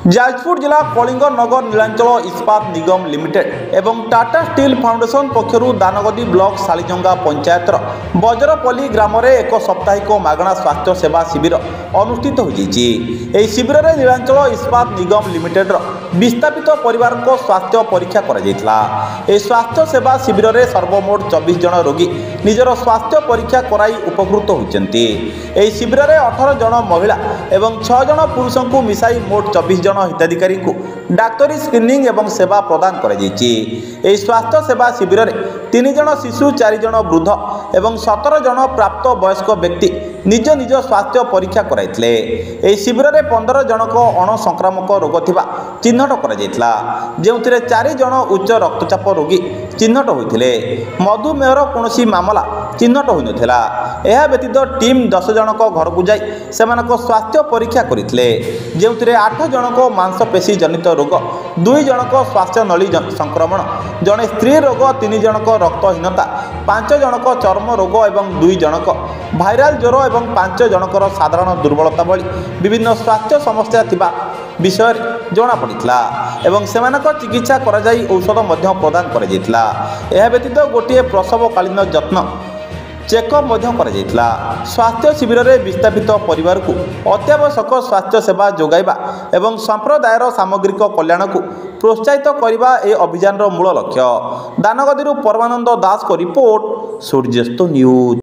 जाजपुर जिला कलिंग नगर नीलांचल इस्पात निगम लिमिटेड एवं Tata steel foundation पक्षर Dangadi block सालीजंगा पंचायतर बजरपल्ली ग्राम में एक साप्ताहिक मागणा स्वास्थ्य सेवा शिविर अनुष्ठित हो शिविर में नीलांचल इस्पात निगम लिमिटेड विस्थापित परिवार को स्वास्थ्य परीक्षा कर स्वास्थ्य सेवा शिविर में सर्वमोट 24 जन रोगी निजर स्वास्थ्य परीक्षा कराई उपकृत होती। शिविर में 18 जन महिला एवं 6 जन पुरुषों को मिसाई मोट 24 जन हिताधिकारी को डाक्तरी स्क्रीनिंग एवं सेवा प्रदान कर स्वास्थ्य सेवा शिविर में 3 जन शिशु 4 जन वृद्ध एवं 17 जन प्राप्त वयस्क व्यक्ति निज निज स्वास्थ्य परीक्षा कराइथिले। शिविर में 15 जनक अणसंक्रामक रोग थिबा चिन्हट करा जो 4 जन उच्च रक्तचाप रोगी चिन्हट होते मधुमेहर कौन मामला चिन्हट हो नाला। यह व्यतीत टीम 10 जनक घर को जाई सेमानक स्वास्थ्य परीक्षा करते जो 8 जनक मांसपेशी जनित रोग 2 जनक स्वास्थ्य नली संक्रमण जड़े स्त्री रोग 3 जनक रक्तहीनता 5 जनक चर्म रोग एवं 2 जनक भाइराल ज्वर एवं 5 जनकर साधारण दुर्बलता भली विभिन्न स्वास्थ्य समस्या थिबा विषय जना पड़ा एवं सेमानक चिकित्सा कराई औषध प्रदान कर व्यतीत गोटे प्रसवकालीन जत्न चेकअप कर स्वास्थ्य शिविर में विस्थापित परिवार को अत्यावश्यक स्वास्थ्य सेवा जोगाइबा एवं संप्रदायर सामग्रिक कल्याण को प्रोत्साहित करने ए अभियान मूल लक्ष्य। दानगदी परमानंद दास को रिपोर्ट सूर्यस्त न्यूज।